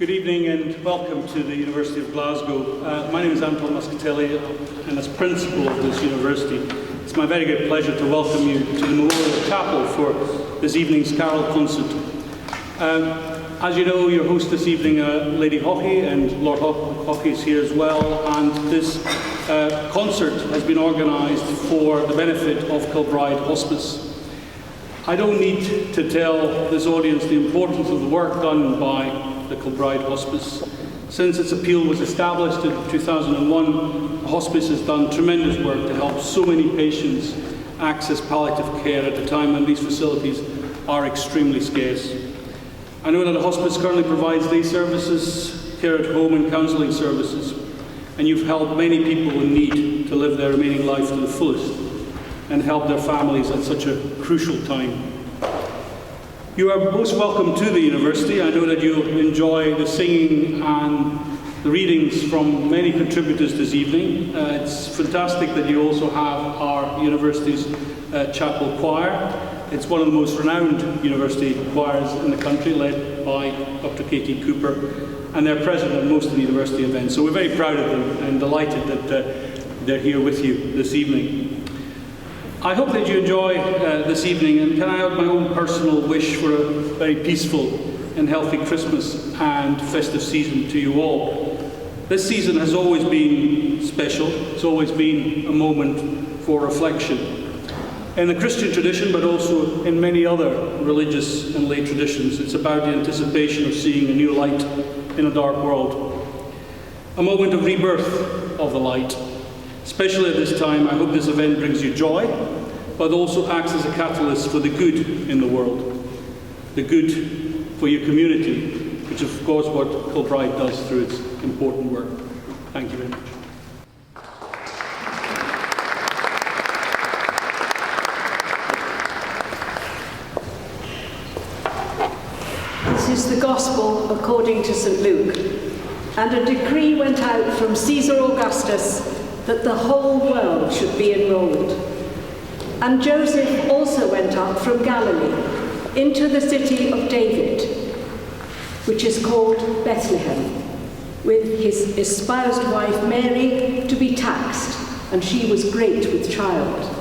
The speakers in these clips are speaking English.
Good evening and welcome to the University of Glasgow. My name is Anton Muscatelli, and as principal of this university, it's my very great pleasure to welcome you to the Memorial Chapel for this evening's carol concert. As you know, your host this evening, Lady Lochhead, and Lord Lochhead is here as well, and this concert has been organised for the benefit of Kilbryde Hospice. I don't need to tell this audience the importance of the work done by the Kilbryde Hospice. Since its appeal was established in 2001, the hospice has done tremendous work to help so many patients access palliative care at a time when these facilities are extremely scarce. I know that the hospice currently provides day services, care at home and counselling services, and you've helped many people in need to live their remaining life to the fullest and help their families at such a crucial time. You are most welcome to the university. I know that you enjoy the singing and the readings from many contributors this evening. It's fantastic that you also have our university's chapel choir. It's one of the most renowned university choirs in the country, led by Dr Katy Cooper, and they're present at most of the university events. So we're very proud of them and delighted that they're here with you this evening. I hope that you enjoy this evening, and can I add my own personal wish for a very peaceful and healthy Christmas and festive season to you all. This season has always been special. It's always been a moment for reflection. In the Christian tradition, but also in many other religious and lay traditions, it's about the anticipation of seeing a new light in a dark world. A moment of rebirth of the light. Especially at this time, I hope this event brings you joy, but also acts as a catalyst for the good in the world, the good for your community, which is of course what Kilbryde does through its important work. Thank you very much. This is the Gospel according to St. Luke, and a decree went out from Caesar Augustus that the whole world should be enrolled. And Joseph also went up from Galilee into the city of David, which is called Bethlehem, with his espoused wife Mary to be taxed, and she was great with child.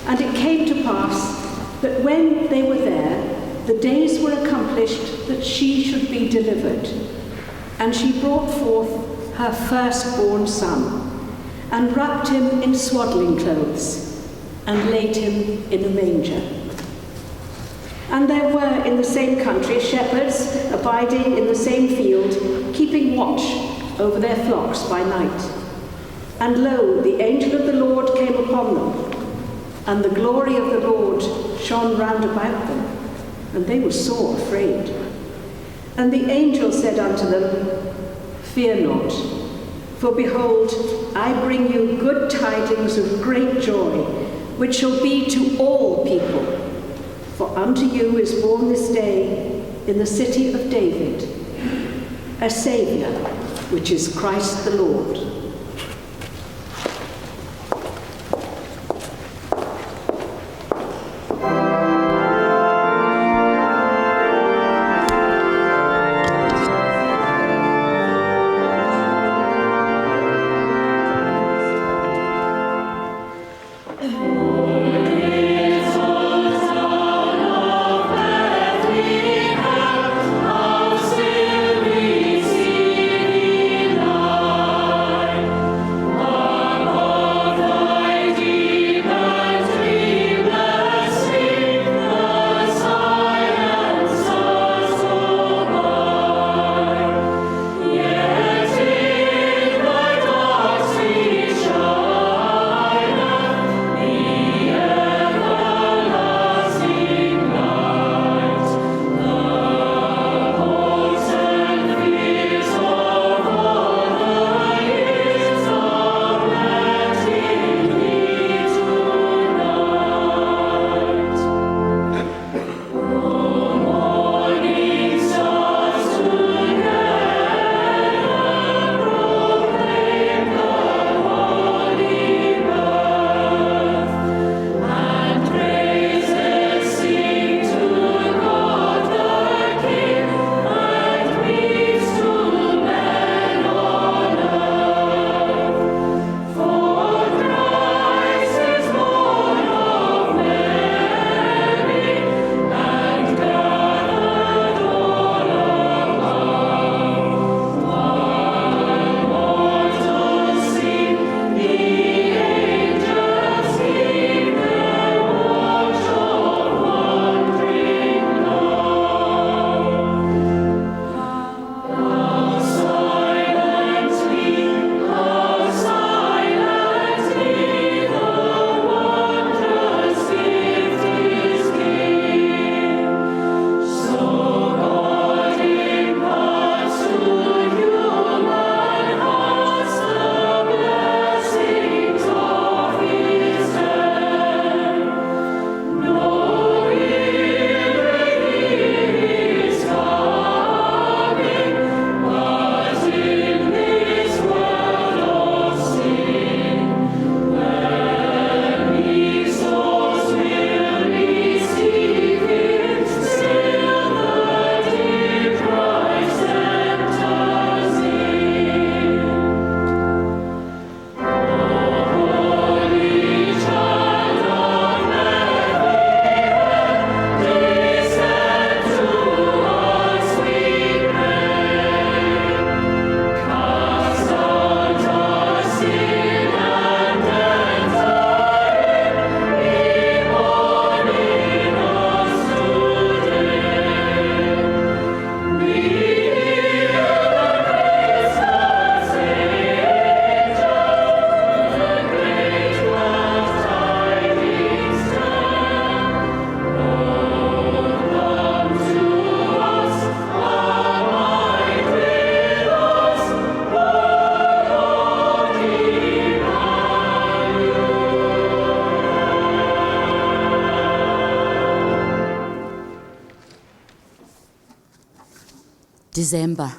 And it came to pass that when they were there, the days were accomplished that she should be delivered. And she brought forth her firstborn son, and wrapped him in swaddling clothes, and laid him in a manger. And there were in the same country shepherds abiding in the same field, keeping watch over their flocks by night. And lo, the angel of the Lord came upon them, and the glory of the Lord shone round about them, and they were sore afraid. And the angel said unto them, Fear not, for behold, I bring you good tidings of great joy, which shall be to all people. For unto you is born this day in the city of David a Saviour, which is Christ the Lord. December.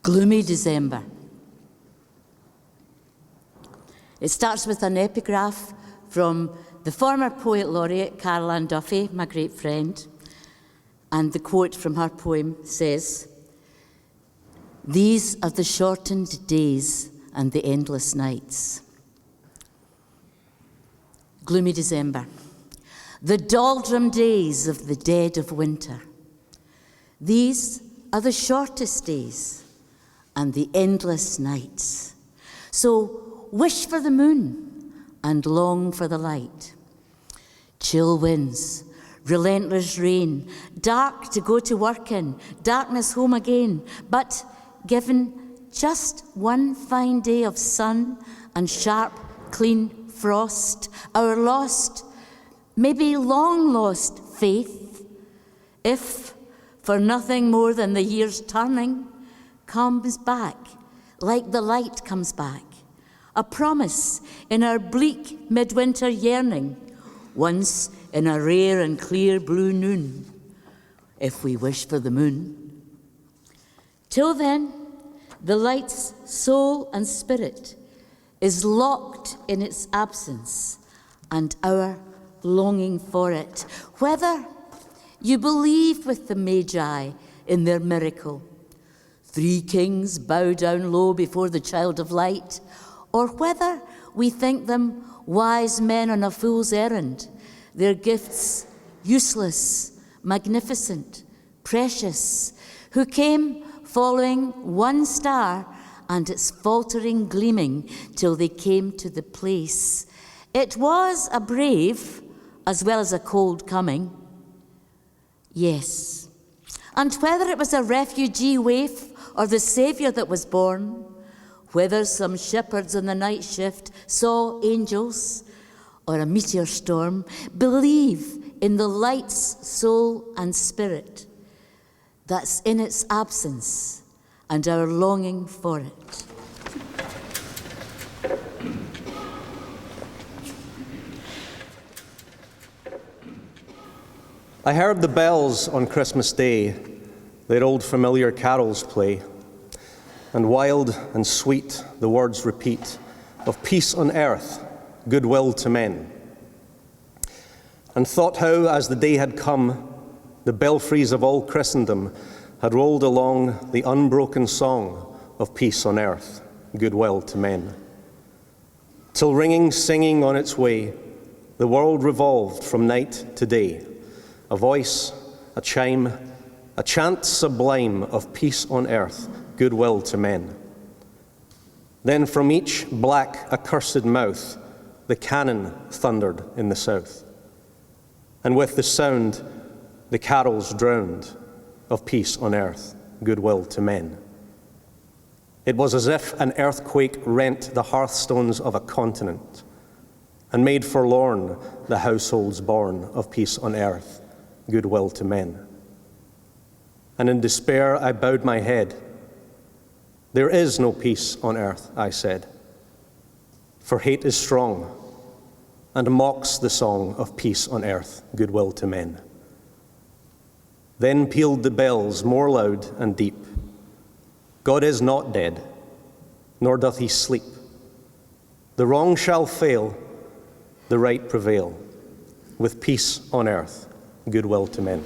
Gloomy December. It starts with an epigraph from the former Poet Laureate Caroline Duffy, my great friend, and the quote from her poem says, "These are the shortened days and the endless nights." Gloomy December. The doldrum days of the dead of winter. These are the shortest days and the endless nights. So wish for the moon and long for the light. Chill winds, relentless rain, dark to go to work in, darkness home again. But given just one fine day of sun and sharp, clean frost, our lost maybe long-lost faith, if, for nothing more than the year's turning, comes back like the light comes back, a promise in our bleak midwinter yearning, once in a rare and clear blue noon, if we wish for the moon. Till then, the light's soul and spirit is locked in its absence and our longing for it. Whether you believe with the Magi in their miracle, 3 kings bow down low before the child of light, or whether we think them wise men on a fool's errand, their gifts useless, magnificent, precious, who came following one star and its faltering gleaming till they came to the place. It was a brave as well as a cold coming. Yes, and whether it was a refugee waif or the Saviour that was born, whether some shepherds on the night shift saw angels or a meteor storm, believe in the light's soul and spirit that's in its absence and our longing for it. I heard the bells on Christmas Day, their old familiar carols play, and wild and sweet the words repeat of peace on earth, goodwill to men. And thought how, as the day had come, the belfries of all Christendom had rolled along the unbroken song of peace on earth, goodwill to men. Till ringing, singing on its way, the world revolved from night to day, a voice, a chime, a chant sublime of peace on earth, goodwill to men. Then from each black, accursed mouth, the cannon thundered in the south, and with the sound, the carols drowned of peace on earth, goodwill to men. It was as if an earthquake rent the hearthstones of a continent and made forlorn the households born of peace on earth, goodwill to men. And in despair I bowed my head. There is no peace on earth, I said, for hate is strong and mocks the song of peace on earth, goodwill to men. Then pealed the bells more loud and deep. God is not dead, nor doth he sleep. The wrong shall fail, the right prevail, with peace on earth, goodwill to men.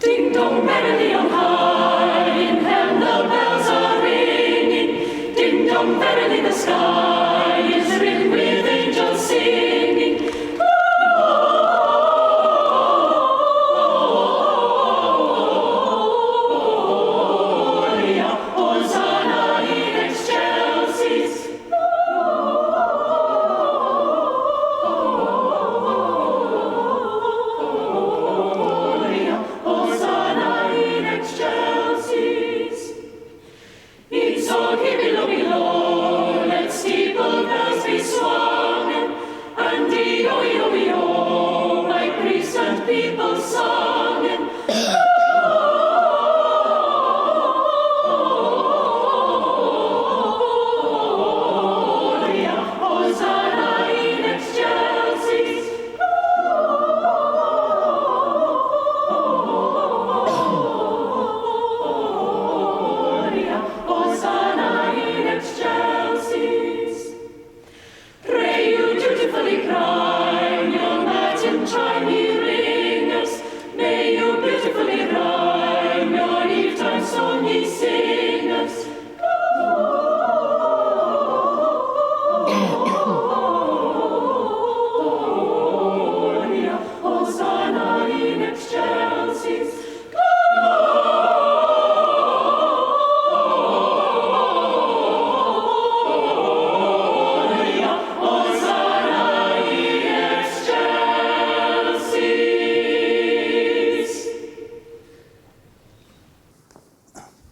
Ding dong merrily on high, in heaven the bells are ringing. Ding dong merrily the sky is ringing with angels singing.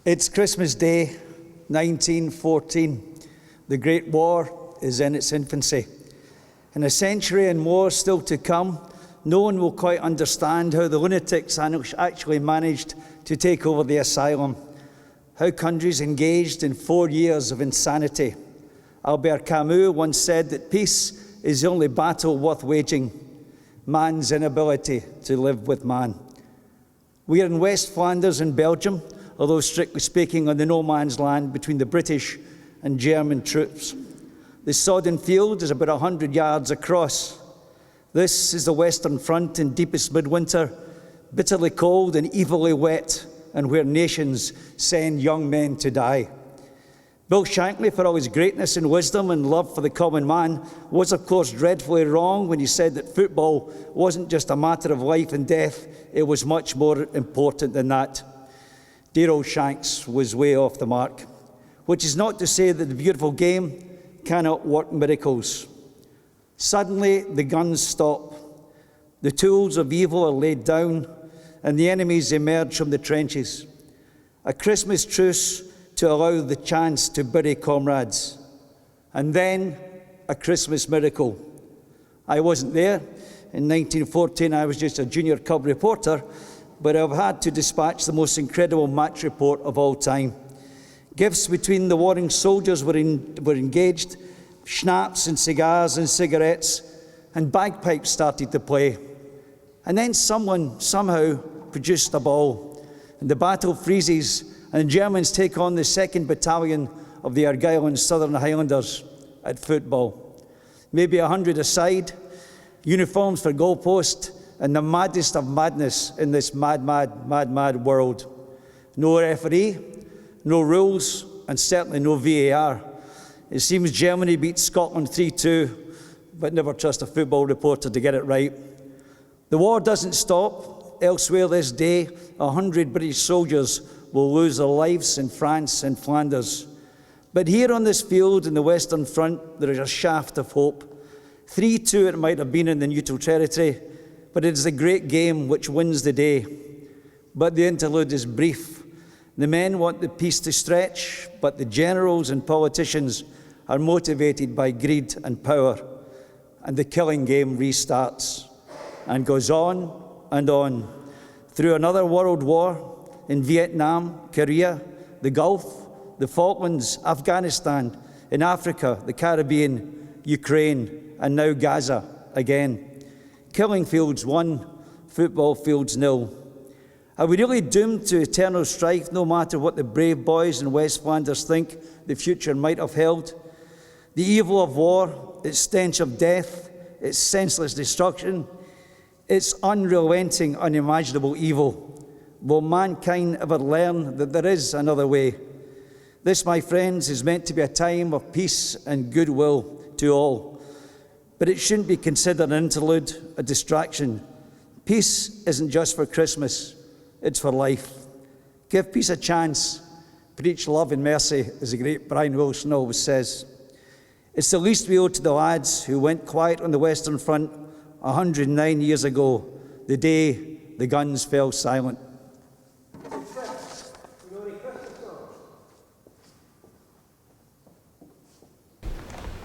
It's Christmas Day, 1914. The Great War is in its infancy. In a century and more still to come, no one will quite understand how the lunatics actually managed to take over the asylum, how countries engaged in 4 years of insanity. Albert Camus once said that peace is the only battle worth waging, man's inability to live with man. We are in West Flanders in Belgium, although strictly speaking on the no man's land between the British and German troops. The sodden field is about 100 yards across. This is the Western Front in deepest midwinter, bitterly cold and evilly wet, and where nations send young men to die. Bill Shankly, for all his greatness and wisdom and love for the common man, was of course dreadfully wrong when he said that football wasn't just a matter of life and death, it was much more important than that. Dear old Shanks was way off the mark, which is not to say that the beautiful game cannot work miracles. Suddenly the guns stop, the tools of evil are laid down, and the enemies emerge from the trenches. A Christmas truce to allow the chance to bury comrades. And then a Christmas miracle. I wasn't there. In 1914, I was just a junior cub reporter, but I've had to dispatch the most incredible match report of all time. Gifts between the warring soldiers were engaged, schnapps and cigars and cigarettes, and bagpipes started to play. And then someone somehow produced a ball, and the battle freezes, and the Germans take on the 2nd Battalion of the Argyll and Southern Highlanders at football. Maybe 100 aside, uniforms for goalpost, and the maddest of madness in this mad world. No referee, no rules, and certainly no VAR. It seems Germany beat Scotland 3-2, but never trust a football reporter to get it right. The war doesn't stop. Elsewhere this day, 100 British soldiers will lose their lives in France and Flanders. But here on this field in the Western Front, there is a shaft of hope. 3-2 it might have been in the neutral territory, but it is the great game which wins the day. But the interlude is brief. The men want the peace to stretch, but the generals and politicians are motivated by greed and power, and the killing game restarts and goes on and on through another world war in Vietnam, Korea, the Gulf, the Falklands, Afghanistan, in Africa, the Caribbean, Ukraine, and now Gaza again. Killing fields 1, football fields 0. Are we really doomed to eternal strife no matter what the brave boys in West Flanders think the future might have held? The evil of war, its stench of death, its senseless destruction, its unrelenting, unimaginable evil. Will mankind ever learn that there is another way? This, my friends, is meant to be a time of peace and goodwill to all. But it shouldn't be considered an interlude, a distraction. Peace isn't just for Christmas, it's for life. Give peace a chance. Preach love and mercy, as the great Brian Wilson always says. It's the least we owe to the lads who went quiet on the Western Front 109 years ago, the day the guns fell silent.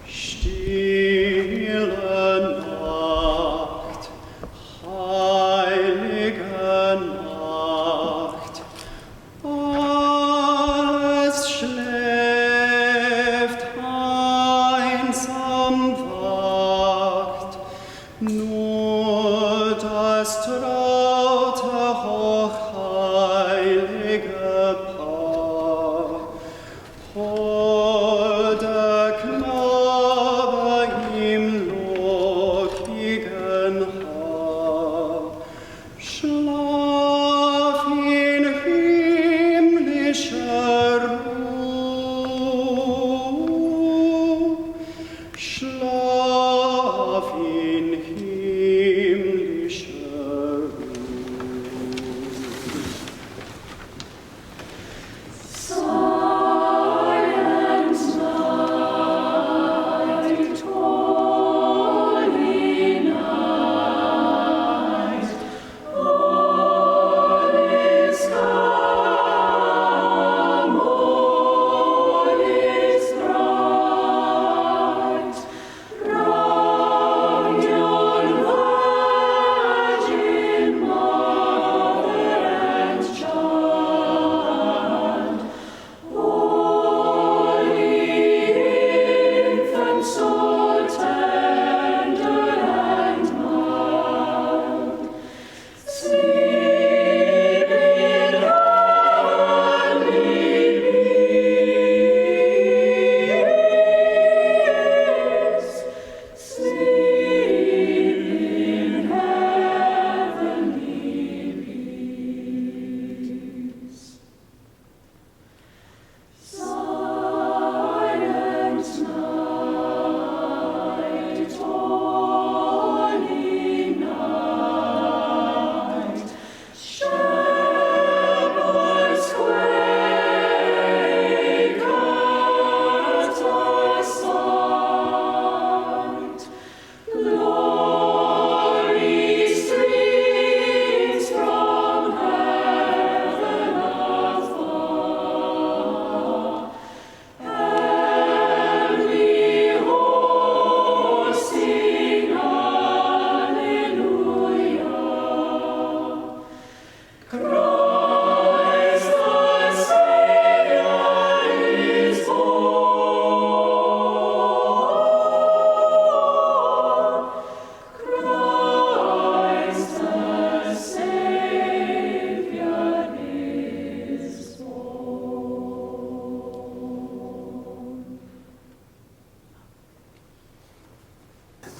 Stille Nacht, heilige Nacht, alles schläft, einsam wacht, nur das traute hochheilige Paar. Holder Knabe im lockigen Haar, schlaf in himmlischer Ruhe, schlaf in himmlischer Silent night, holy night, all is calm, all is bright.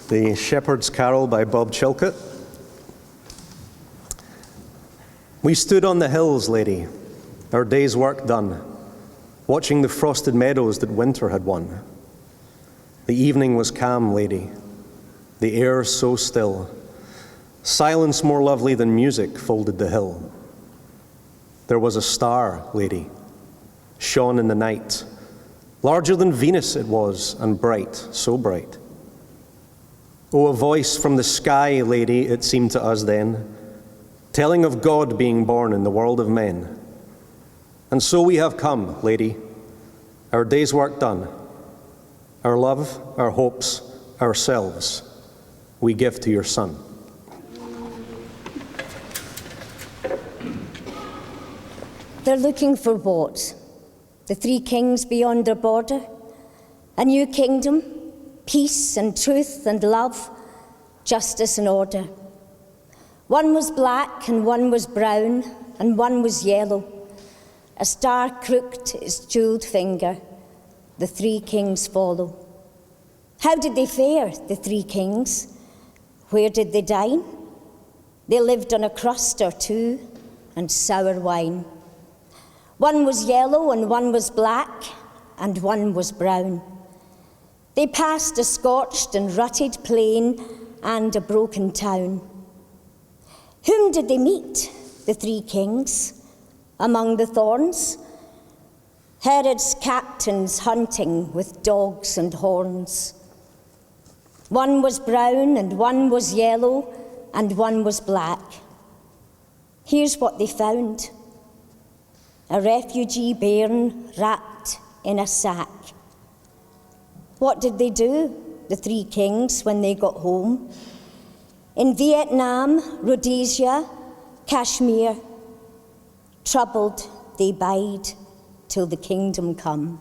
the Shepherd's Carol by Bob Chilcott. We stood on the hills, lady, our day's work done, watching the frosted meadows that winter had won. The evening was calm, lady, the air so still. Silence more lovely than music folded the hill. There was a star, lady, shone in the night. Larger than Venus it was, and bright, so bright. Oh, a voice from the sky, lady, it seemed to us then, telling of God being born in the world of men. And so we have come, lady, our day's work done. Our love, our hopes, ourselves, we give to your Son. They're looking for what? The three kings beyond their border? A new kingdom? Peace and truth and love? Justice and order? One was black and one was brown and one was yellow. A star crooked its jeweled finger. The three kings follow. How did they fare, the three kings? Where did they dine? They lived on a crust or two and sour wine. One was yellow and one was black and one was brown. They passed a scorched and rutted plain and a broken town. Whom did they meet, the three kings, among the thorns? Herod's captains hunting with dogs and horns. One was brown and one was yellow and one was black. Here's what they found: a refugee bairn wrapped in a sack. What did they do, the three kings, when they got home? In Vietnam, Rhodesia, Kashmir, troubled they bide till the kingdom come.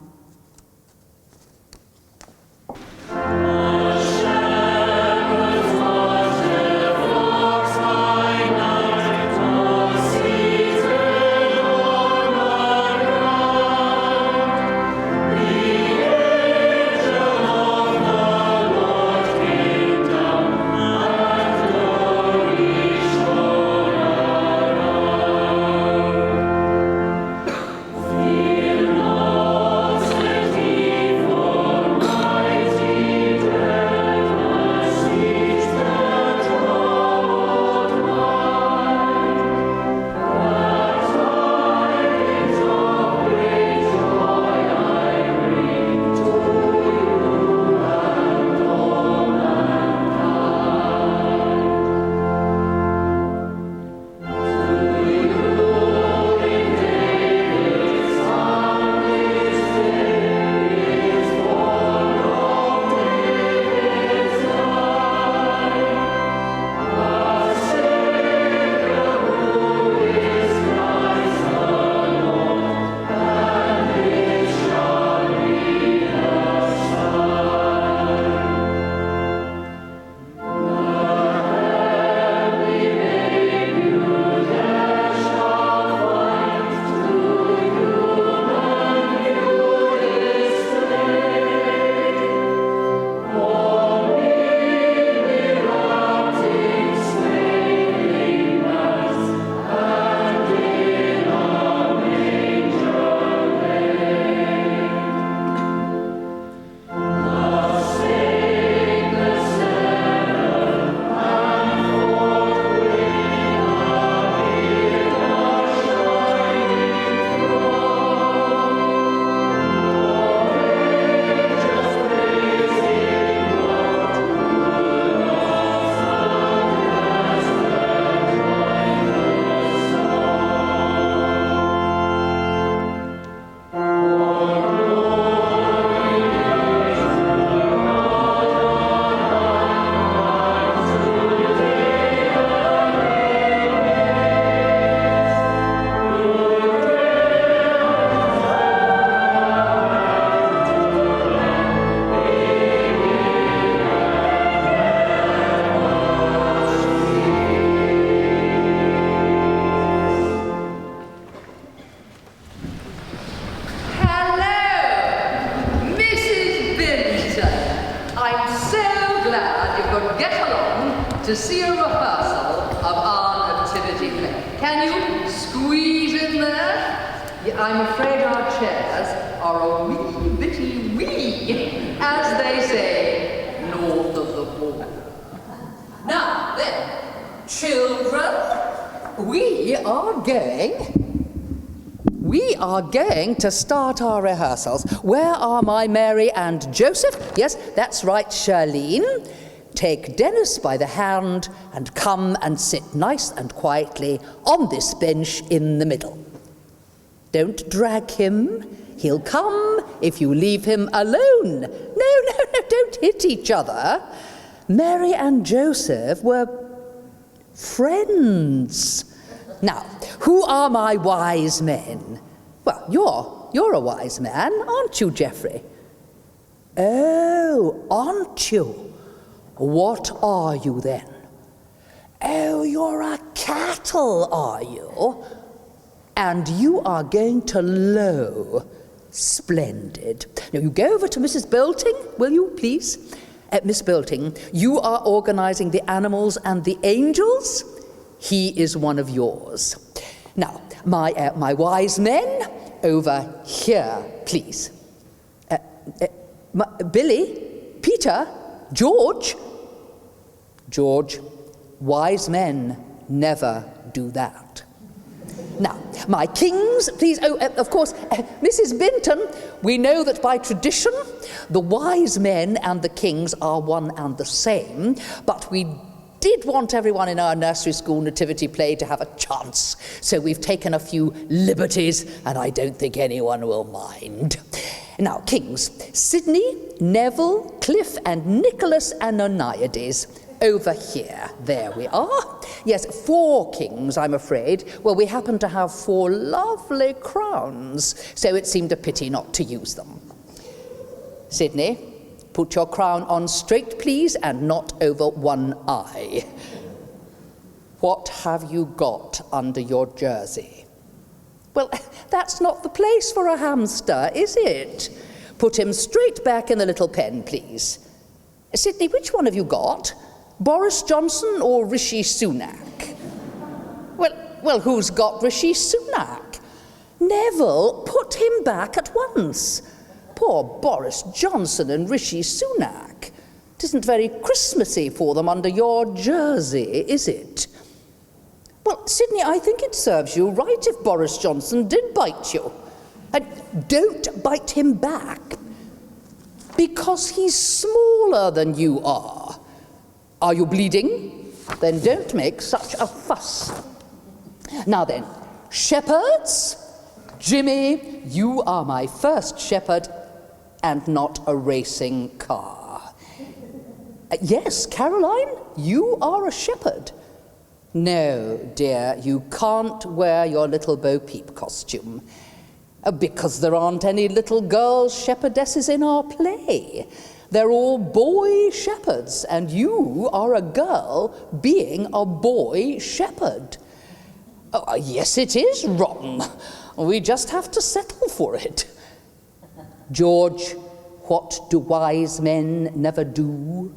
Fear not. could get along to see a rehearsal of our nativity play. Can you squeeze in there? Yeah, I'm afraid our chairs are a wee bitty wee, as they say, north of the border. Now then, children, we are going to start our rehearsals. Where are my Mary and Joseph? Yes, that's right, Charlene. Take Dennis by the hand and come and sit nice and quietly on this bench in the middle. Don't drag him. He'll come if you leave him alone. No, don't hit each other. Mary and Joseph were friends. Now, who are my wise men? Well, you're a wise man, aren't you, Geoffrey? Oh, aren't you? What are you then? Oh, you're a cattle, are you? And you are going to low. Splendid. Now, you go over to Mrs. Bolting, will you, please? Miss Bolting, you are organising the animals and the angels. He is one of yours. Now, my wise men, over here, please. Billy, Peter, George. George, wise men never do that. Now, my kings, please, of course, Mrs. Binton, we know that by tradition, the wise men and the kings are one and the same, but we did want everyone in our nursery school nativity play to have a chance, so we've taken a few liberties, and I don't think anyone will mind. Now, kings, Sidney, Neville, Cliff, and Nicholas and Oniades. Over here. There we are. Yes, 4 kings, I'm afraid. Well, we happen to have 4 lovely crowns, so it seemed a pity not to use them. Sidney, put your crown on straight, please, and not over one eye. What have you got under your jersey? Well, that's not the place for a hamster, is it? Put him straight back in the little pen, please. Sidney, which one have you got? Boris Johnson or Rishi Sunak? Well, who's got Rishi Sunak? Neville, put him back at once. Poor Boris Johnson and Rishi Sunak. It isn't very Christmassy for them under your jersey, is it? Well, Sidney, I think it serves you right if Boris Johnson did bite you. And don't bite him back, because he's smaller than you are. Are you bleeding? Then don't make such a fuss. Now then, shepherds, Jimmy, you are my first shepherd and not a racing car. Yes, Caroline, you are a shepherd. No, dear, you can't wear your little Bo Peep costume because there aren't any little girl shepherdesses in our play. They're all boy shepherds, and you are a girl being a boy shepherd. Oh, yes, it is wrong. We just have to settle for it. George, what do wise men never do?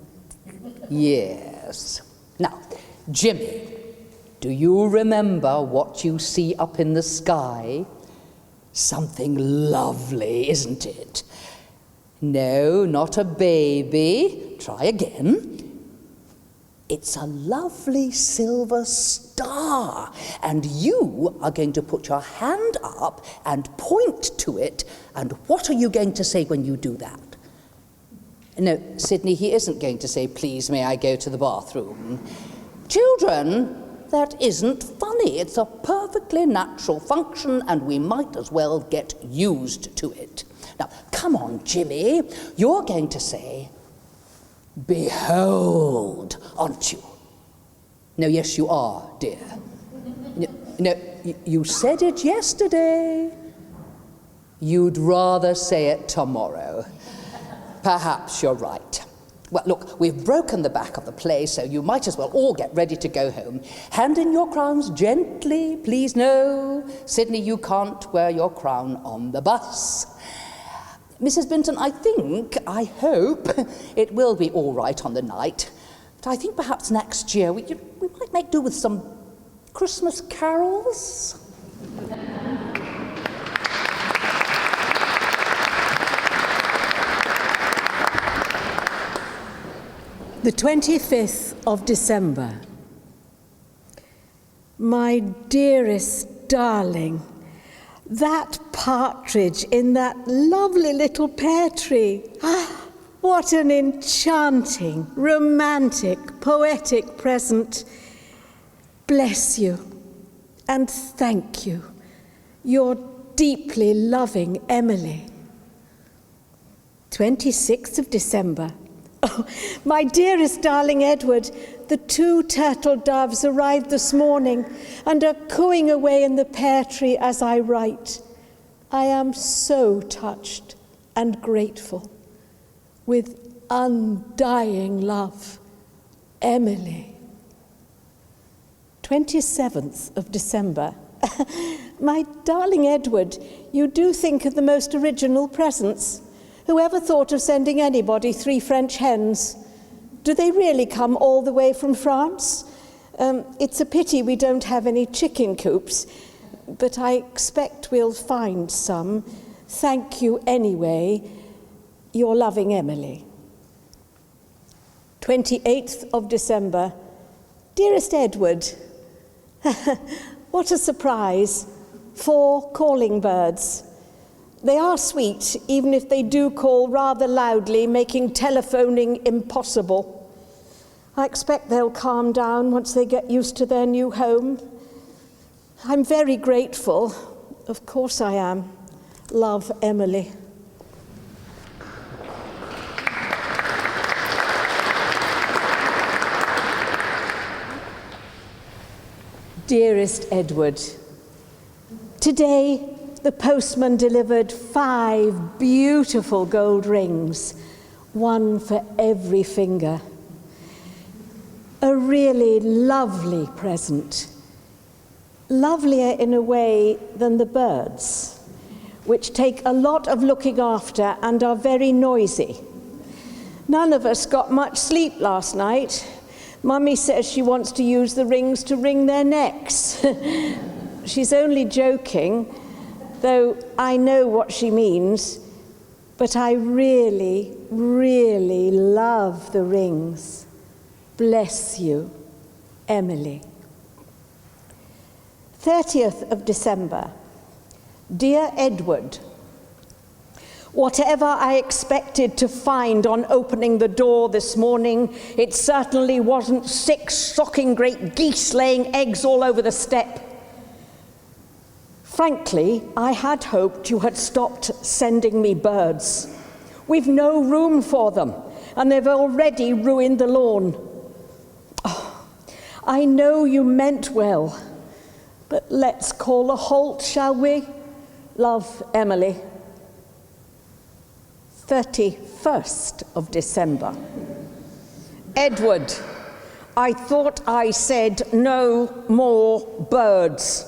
Yes. Now, Jimmy, do you remember what you see up in the sky? Something lovely, isn't it? No, not a baby. Try again. It's a lovely silver star, and you are going to put your hand up and point to it, and what are you going to say when you do that? No, Sidney, he isn't going to say, please, may I go to the bathroom? Children, that isn't funny. It's a perfectly natural function, and we might as well get used to it. Now, come on, Jimmy. You're going to say, behold, aren't you? No, yes, you are, dear. No, you said it yesterday. You'd rather say it tomorrow. Perhaps you're right. Well, look, we've broken the back of the play, so you might as well all get ready to go home. Hand in your crowns gently, please. No, Sidney, you can't wear your crown on the bus. Mrs. Binton, I hope, it will be all right on the night. But I think perhaps next year we might make do with some Christmas carols. The 25th of December. My dearest darling, that partridge in that lovely little pear tree. What an enchanting, romantic, poetic present. Bless you and thank you. Your deeply loving Emily. 26th of December. Oh, my dearest darling Edward, the 2 turtle doves arrived this morning and are cooing away in the pear tree as I write. I am so touched and grateful. With undying love, Emily. 27th of December. My darling Edward, you do think of the most original presents. Whoever thought of sending anybody 3 French hens? Do they really come all the way from France? It's a pity we don't have any chicken coops, but I expect we'll find some. Thank you anyway. Your loving Emily. 28th of December. Dearest Edward, what a surprise. 4 calling birds. They are sweet, even if they do call rather loudly, making telephoning impossible. I expect they'll calm down once they get used to their new home. I'm very grateful. Of course I am. Love, Emily. Dearest Edward, today the postman delivered 5 beautiful gold rings, 1 for every finger. A really lovely present, lovelier in a way than the birds, which take a lot of looking after and are very noisy. None of us got much sleep last night. Mummy says she wants to use the rings to wring their necks. She's only joking, though I know what she means, but I really, really love the rings. Bless you, Emily. 30th of December. Dear Edward, whatever I expected to find on opening the door this morning, it certainly wasn't 6 shocking great geese laying eggs all over the step. Frankly, I had hoped you had stopped sending me birds. We've no room for them, and they've already ruined the lawn. Oh, I know you meant well, but let's call a halt, shall we? Love, Emily. 31st of December. Edward, I thought I said no more birds.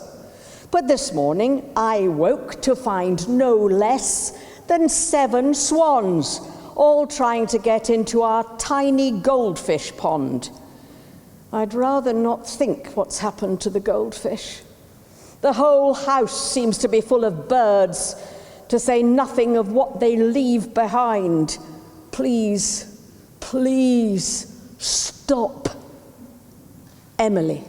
But this morning I woke to find no less than 7 swans, all trying to get into our tiny goldfish pond. I'd rather not think what's happened to the goldfish. The whole house seems to be full of birds, to say nothing of what they leave behind. Please, please stop. Emily.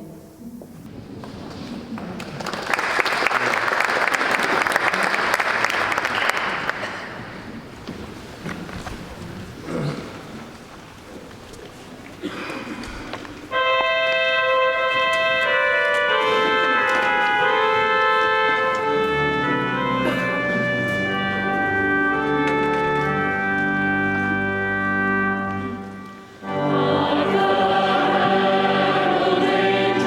Angels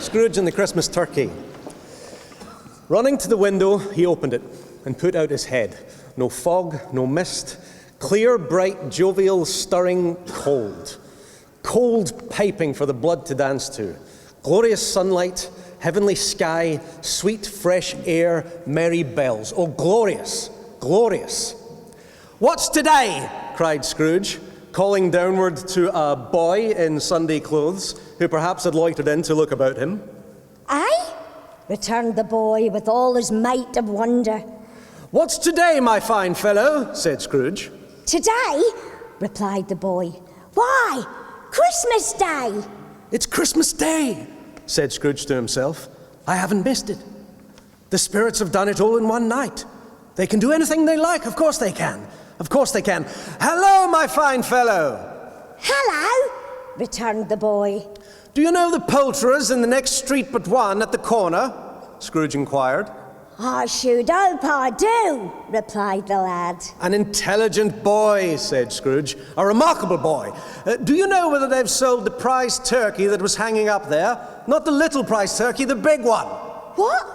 Scrooge and the Christmas turkey. Running to the window, he opened it and put out his head. No fog, no mist, clear, bright, jovial, stirring, cold. Cold piping for the blood to dance to. Glorious sunlight, heavenly sky, sweet, fresh air, merry bells. Oh, glorious, glorious. "What's today?" cried Scrooge, calling downward to a boy in Sunday clothes, who perhaps had loitered in to look about him. "Aye?" returned the boy with all his might of wonder. "What's today, my fine fellow?" said Scrooge. "Today?" replied the boy. "Why, Christmas Day!" "It's Christmas Day," said Scrooge to himself. "I haven't missed it. The spirits have done it all in one night. They can do anything they like, of course they can. Of course they can. Hello, my fine fellow." "Hello," returned the boy. "Do you know the poulterers in the next street but one at the corner?" Scrooge inquired. "I should hope I do," replied the lad. "An intelligent boy," said Scrooge. "A remarkable boy. Do you know whether they've sold the prize turkey that was hanging up there? Not the little prize turkey, the big one." "What?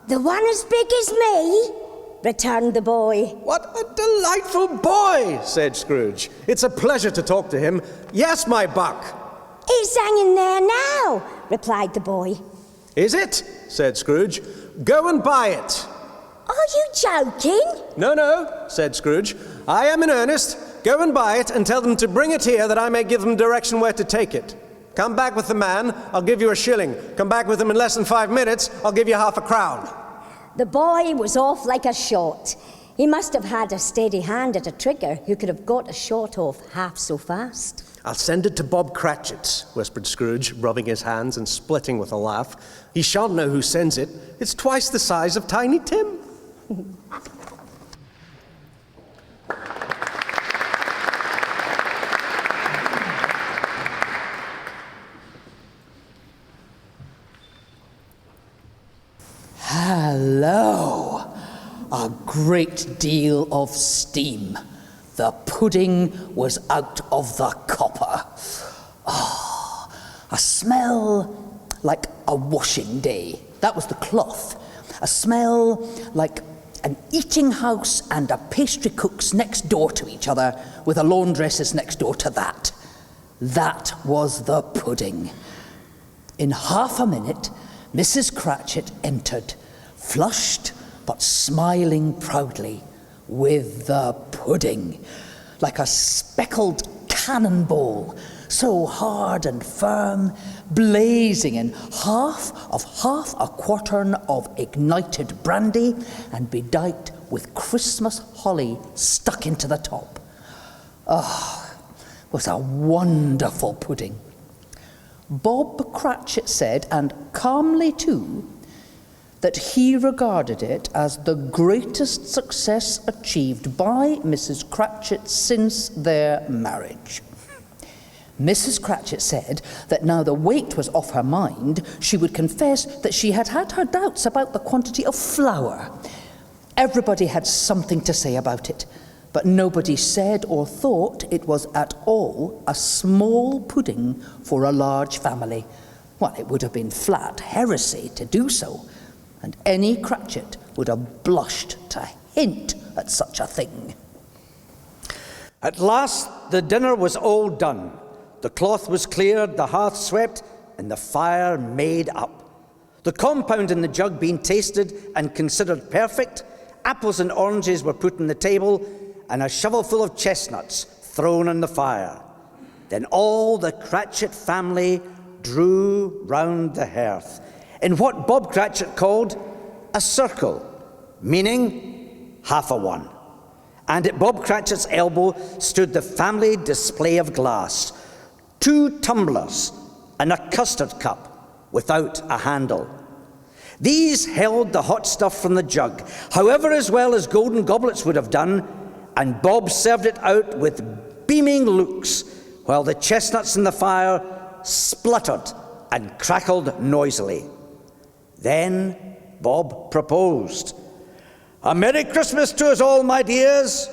The one as big as me?" returned the boy. "What a delightful boy," said Scrooge. "It's a pleasure to talk to him. Yes, my buck." "It's hanging there now," replied the boy. "Is it?" said Scrooge. "Go and buy it." "Are you joking?" No, said Scrooge. "I am in earnest. Go and buy it and tell them to bring it here that I may give them direction where to take it. Come back with the man, I'll give you a shilling. Come back with him in less than 5 minutes, I'll give you half a crown." The boy was off like a shot. He must have had a steady hand at a trigger who could have got a shot off half so fast. "I'll send it to Bob Cratchit's," whispered Scrooge, rubbing his hands and splitting with a laugh. "He shan't know who sends it. It's twice the size of Tiny Tim." Hello. A great deal of steam. The pudding was out of the copper. A smell like a washing day. That was the cloth. A smell like an eating house and a pastry cook's next door to each other, with a laundress's next door to that. That was the pudding. In half a minute, Mrs. Cratchit entered, flushed but smiling proudly, with the pudding, like a speckled cannonball, so hard and firm, blazing in half a quartern of ignited brandy and bedight with Christmas holly stuck into the top. It was a wonderful pudding. Bob Cratchit said, and calmly too, that he regarded it as the greatest success achieved by Mrs. Cratchit since their marriage. Mrs. Cratchit said that now the weight was off her mind, she would confess that she had had her doubts about the quantity of flour. Everybody had something to say about it, but nobody said or thought it was at all a small pudding for a large family. Well, it would have been flat heresy to do so, and any Cratchit would have blushed to hint at such a thing. At last the dinner was all done. The cloth was cleared, the hearth swept, and the fire made up. The compound in the jug being tasted and considered perfect, apples and oranges were put on the table, and a shovelful of chestnuts thrown on the fire. Then all the Cratchit family drew round the hearth, in what Bob Cratchit called a circle, meaning half a one. And at Bob Cratchit's elbow stood the family display of glass, 2 tumblers and a custard cup without a handle. These held the hot stuff from the jug, however as well as golden goblets would have done, and Bob served it out with beaming looks, while the chestnuts in the fire spluttered and crackled noisily. Then Bob proposed, "A Merry Christmas to us all, my dears.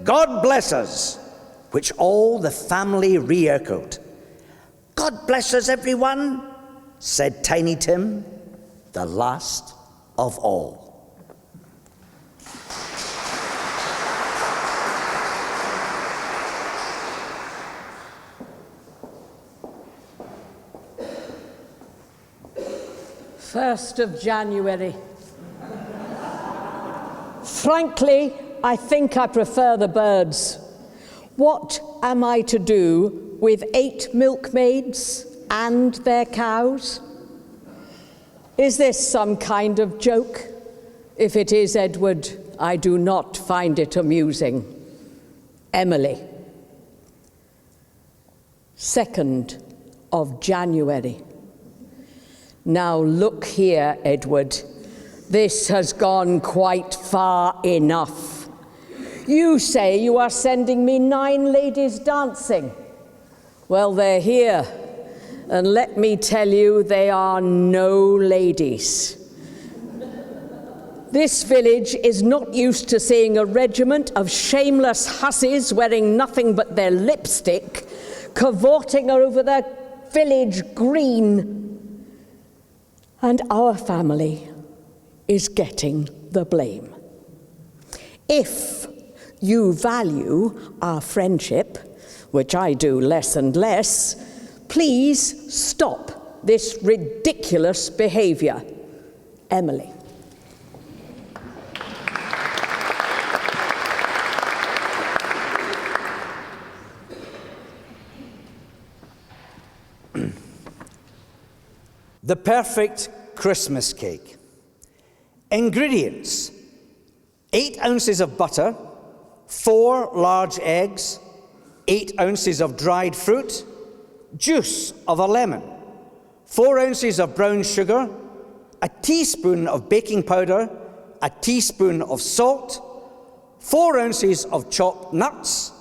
God bless us," which all the family re-echoed. "God bless us, everyone," said Tiny Tim, the last of all. First of January. Frankly, I think I prefer the birds. What am I to do with 8 milkmaids and their cows? Is this some kind of joke? If it is, Edward, I do not find it amusing. Emily. 2nd of January. Now look here, Edward. This has gone quite far enough. You say you are sending me 9 ladies dancing. Well, they're here. And let me tell you, they are no ladies. This village is not used to seeing a regiment of shameless hussies wearing nothing but their lipstick, cavorting over the village green. And our family is getting the blame. If you value our friendship, which I do less and less, please stop this ridiculous behaviour. Emily. The perfect Christmas cake. Ingredients: 8 ounces of butter, 4 large eggs, 8 ounces of dried fruit, juice of a lemon, 4 ounces of brown sugar, a teaspoon of baking powder, a teaspoon of salt, 4 ounces of chopped nuts,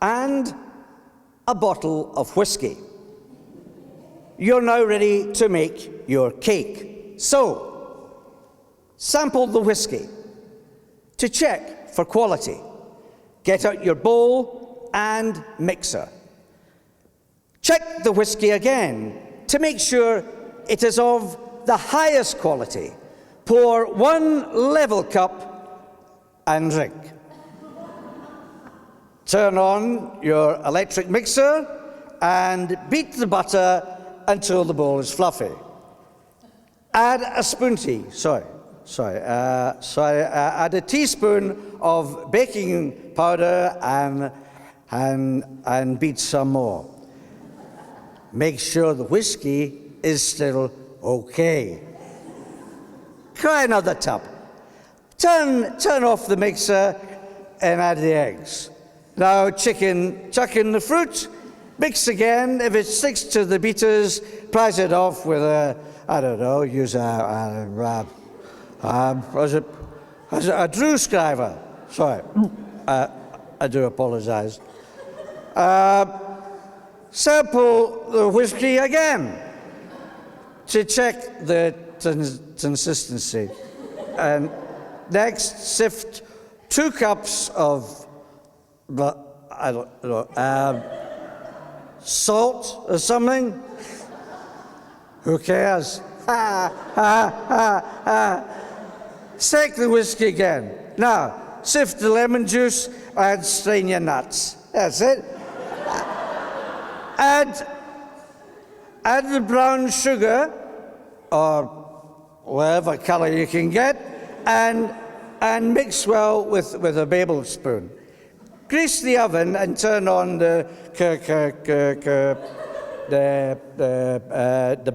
and a bottle of whiskey. You're now ready to make your cake. So, sample the whiskey. To check for quality, get out your bowl and mixer. Check the whiskey again to make sure it is of the highest quality. Pour 1 level cup and drink. Turn on your electric mixer and beat the butter until the bowl is fluffy. Add a add a teaspoon of baking powder and beat some more. Make sure the whiskey is still okay. Try another tub. Turn off the mixer and add the eggs. Now chuck in the fruit. Mix again. If it sticks to the beaters, price it off with use a drew scriver. Sorry, I do apologise. Sample the whiskey again to check the consistency. And next, sift 2 cups of, salt or something? Who cares? Shake the whiskey again. Now, sift the lemon juice and strain your nuts. That's it. Add the brown sugar, or whatever colour you can get, and mix well with a Babel spoon. Grease the oven and turn on the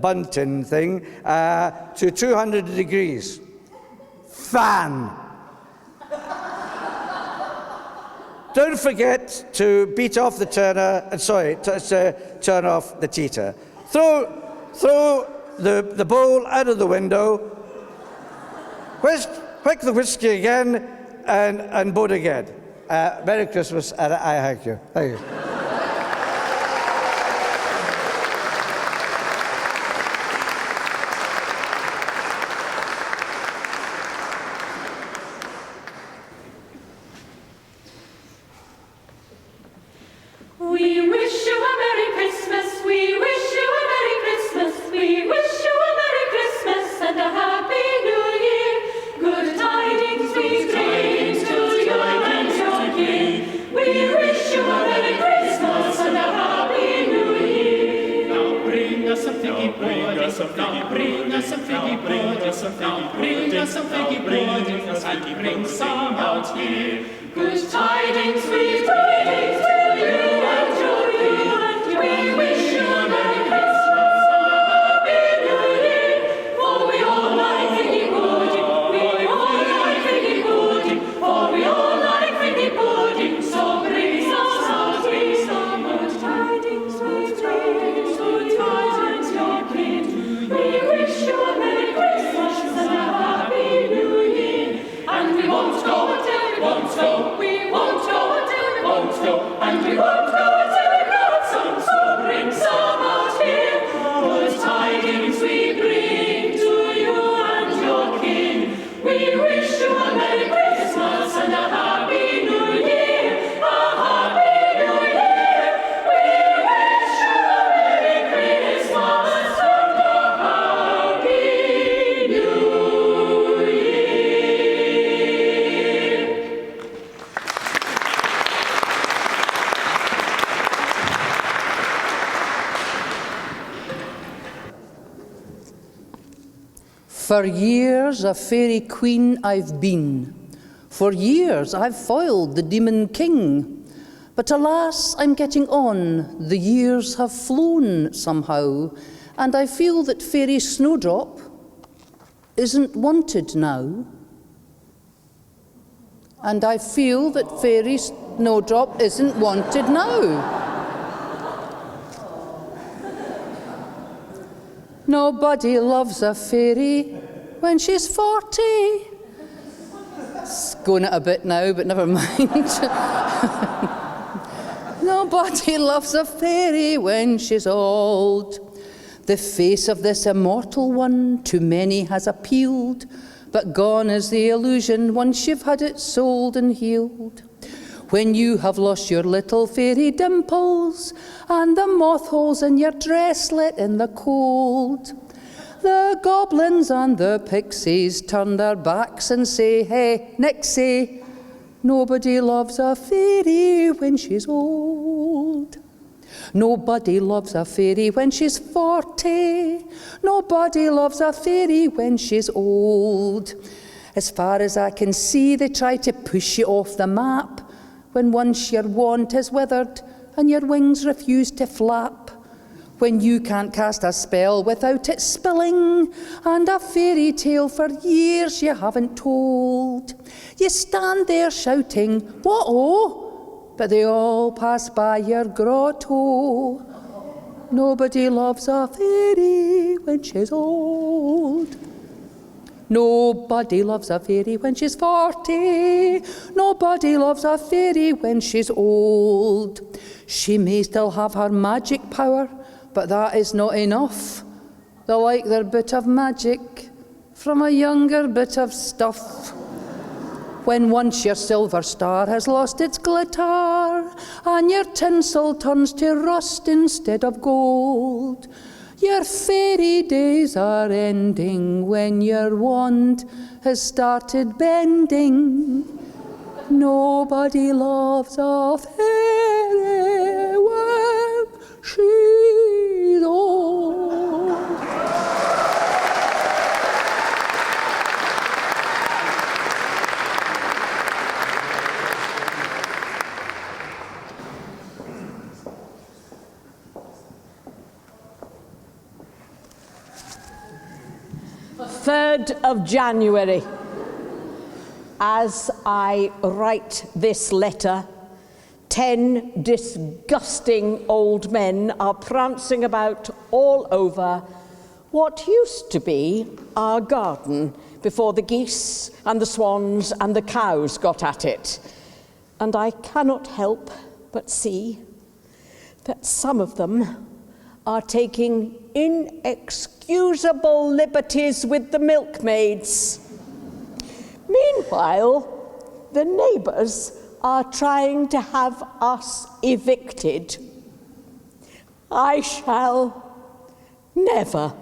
bunting thing to 200 degrees. Fan. Don't forget to beat off the turner. Turn off the teeter. Throw the bowl out of the window. Whisk the whiskey again, and boat again. Merry Christmas, and I thank you. Thank you. We wish you a Merry Christmas. We wish you a Merry Christmas. We wish you some figgy bring us some figgy pudding, some figgy bring us some figgy pudding, and bring some out here. Good tidings we bring to you and your king. We wish you a Merry Christmas and a Happy New Year. For we all like figgy pudding, we all like figgy pudding, for we all like figgy pudding. So bring some out here. Good tidings we bring, good tidings your king. We wish you a Merry Christmas and a Happy New Year. And we won't go until we won't go. We won't go until we won't go. And we won't go until we got some. So bring some out here. Good tidings we bring to you and your king. We wish you a Merry Christmas and a Happy New Year. A Happy New Year. We wish you a Merry Christmas and a Happy New Year. For years a fairy queen I've been. For years I've foiled the demon king. But alas, I'm getting on. The years have flown somehow, and I feel that fairy Snowdrop isn't wanted now. And I feel that fairy Snowdrop isn't wanted now. Nobody loves a fairy when she's 40. It's going it a bit now, but never mind. Nobody loves a fairy when she's old. The face of this immortal one to many has appealed, but gone is the illusion once you've had it sold and healed. When you have lost your little fairy dimples and the moth holes in your dress lit in the cold, the goblins and the pixies turn their backs and say, hey, Nixie, nobody loves a fairy when she's old. Nobody loves a fairy when she's 40. Nobody loves a fairy when she's old. As far as I can see, they try to push you off the map when once your wand is withered and your wings refuse to flap. When you can't cast a spell without it spilling, and a fairy tale for years you haven't told. You stand there shouting, what-oh? But they all pass by your grotto. Nobody loves a fairy when she's old. Nobody loves a fairy when she's 40. Nobody loves a fairy when she's old. She may still have her magic power, but that is not enough. They like their bit of magic from a younger bit of stuff. When once your silver star has lost its glitter, and your tinsel turns to rust instead of gold, your fairy days are ending when your wand has started bending. Nobody loves a fairy when she's old. The 3rd of January. As I write this letter, 10 disgusting old men are prancing about all over what used to be our garden before the geese and the swans and the cows got at it. And I cannot help but see that some of them are taking inexcusable liberties with the milkmaids. Meanwhile, the neighbours are trying to have us evicted. I shall never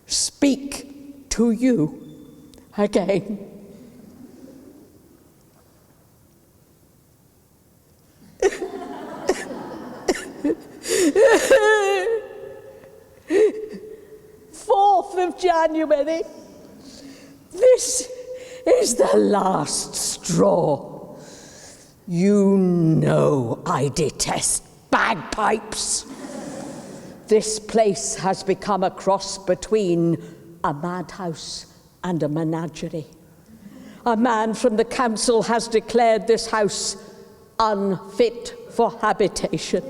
speak to you again. January. This is the last straw. You know I detest bagpipes. This place has become a cross between a madhouse and a menagerie. A man from the council has declared this house unfit for habitation.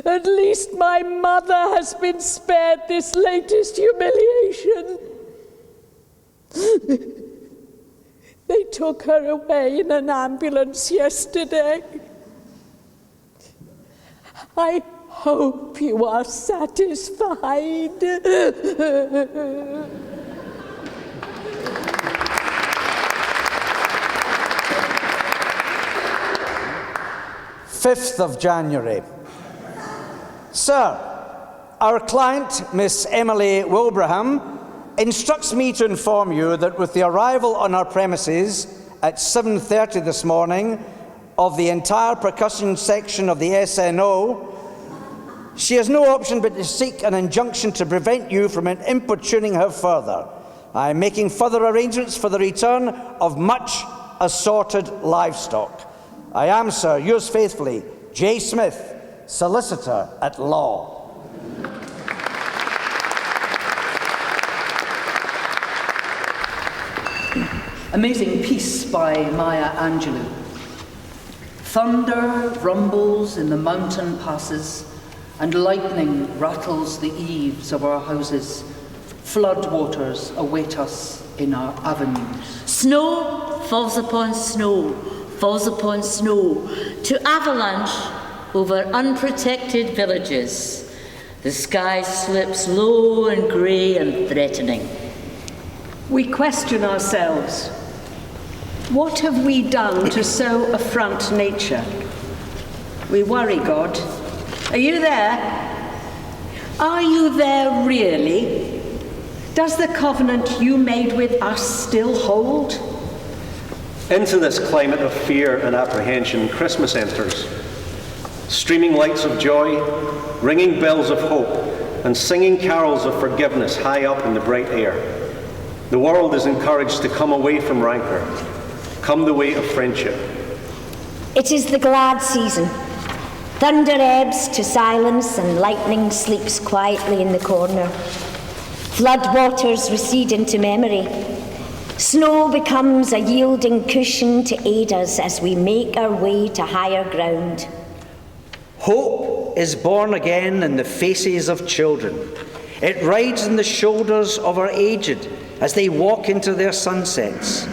At least my mother has been spared this latest humiliation. They took her away in an ambulance yesterday. I hope you are satisfied. 5th of January. Sir, our client, Miss Emily Wilbraham, instructs me to inform you that with the arrival on our premises at 7:30 this morning of the entire percussion section of the SNO, she has no option but to seek an injunction to prevent you from importuning her further. I am making further arrangements for the return of much assorted livestock. I am, sir, yours faithfully, J. Smith, Solicitor at Law. Amazing Peace by Maya Angelou. Thunder rumbles in the mountain passes, and lightning rattles the eaves of our houses. Flood waters await us in our avenues. Snow falls upon snow, falls upon snow, to avalanche over unprotected villages. The sky slips low and grey and threatening. We question ourselves. What have we done to so affront nature? We worry God. Are you there? Are you there really? Does the covenant you made with us still hold? Into this climate of fear and apprehension, Christmas enters. Streaming lights of joy, ringing bells of hope, and singing carols of forgiveness high up in the bright air. The world is encouraged to come away from rancour, come the way of friendship. It is the glad season. Thunder ebbs to silence and lightning sleeps quietly in the corner. Flood waters recede into memory. Snow becomes a yielding cushion to aid us as we make our way to higher ground. Hope is born again in the faces of children. It rides on the shoulders of our aged as they walk into their sunsets.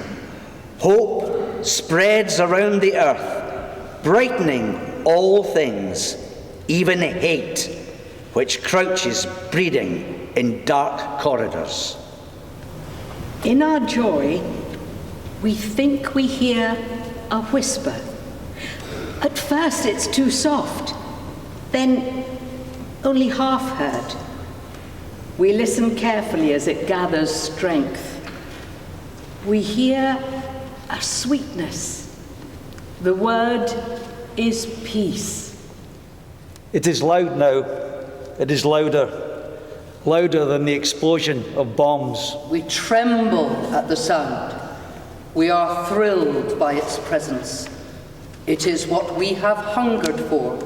Hope spreads around the earth, brightening all things, even hate, which crouches breeding in dark corridors. In our joy, we think we hear a whisper. At first it's too soft, then only half heard. We listen carefully as it gathers strength. We hear a sweetness. The word is peace. It is loud now. It is louder, louder than the explosion of bombs. We tremble at the sound. We are thrilled by its presence. It is what we have hungered for,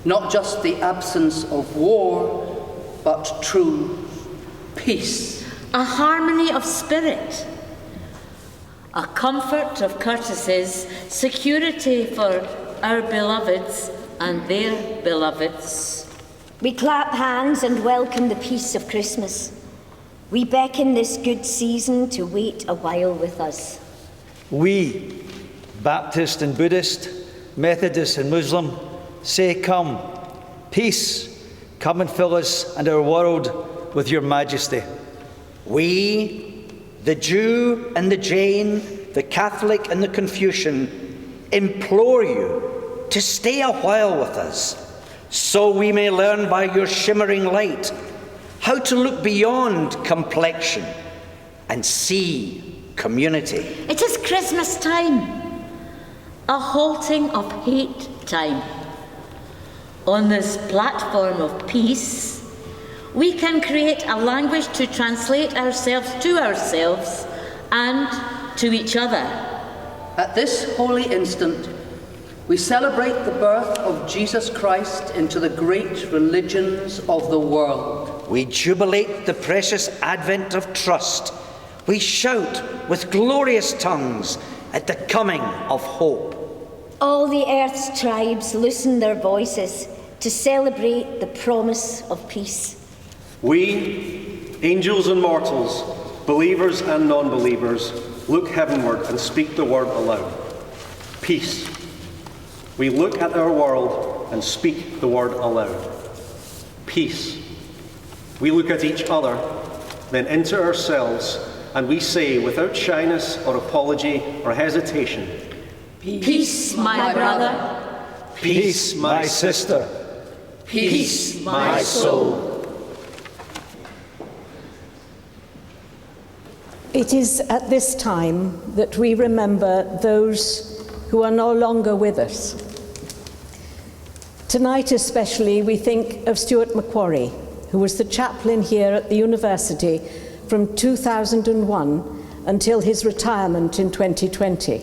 not just the absence of war, but true peace. A harmony of spirit, a comfort of courtesies, security for our beloveds and their beloveds. We clap hands and welcome the peace of Christmas. We beckon this good season to wait a while with us. We, Baptist and Buddhist, Methodist and Muslim, say, come, peace, come and fill us and our world with your majesty. We, the Jew and the Jain, the Catholic and the Confucian, implore you to stay a while with us, so we may learn by your shimmering light how to look beyond complexion and see community. It is Christmas time, a halting of hate time. On this platform of peace, we can create a language to translate ourselves to ourselves and to each other. At this holy instant, we celebrate the birth of Jesus Christ into the great religions of the world. We jubilate the precious advent of trust. We shout with glorious tongues at the coming of hope. All the earth's tribes loosen their voices to celebrate the promise of peace. We, angels and mortals, believers and non-believers, look heavenward and speak the word aloud. Peace. We look at our world and speak the word aloud. Peace. We look at each other, then into ourselves, and we say without shyness or apology or hesitation, Peace, my brother. Peace, my sister. Peace, my soul. It is at this time that we remember those who are no longer with us. Tonight especially, we think of Stuart Macquarie, who was the chaplain here at the university from 2001 until his retirement in 2020,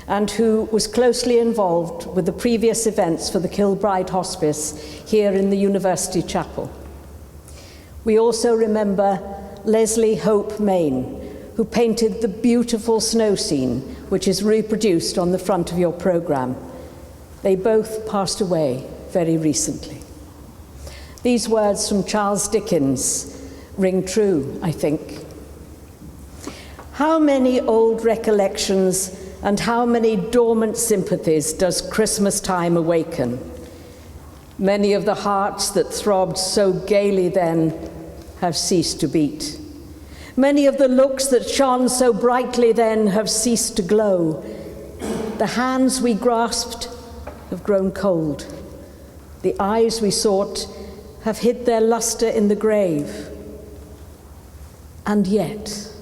and who was closely involved with the previous events for the Kilbryde Hospice here in the University Chapel. We also remember Leslie Hope Main, who painted the beautiful snow scene, which is reproduced on the front of your programme. They both passed away very recently. These words from Charles Dickens ring true, I think. How many old recollections and how many dormant sympathies does Christmas time awaken? Many of the hearts that throbbed so gaily then have ceased to beat. Many of the looks that shone so brightly then have ceased to glow. The hands we grasped have grown cold. The eyes we sought have hid their lustre in the grave. And yet,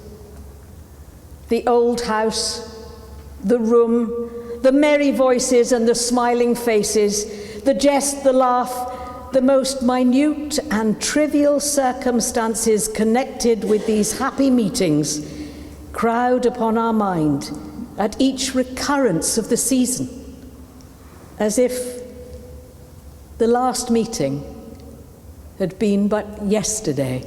the old house, the room, the merry voices and the smiling faces, the jest, the laugh, the most minute and trivial circumstances connected with these happy meetings crowd upon our mind at each recurrence of the season, as if the last meeting had been but yesterday.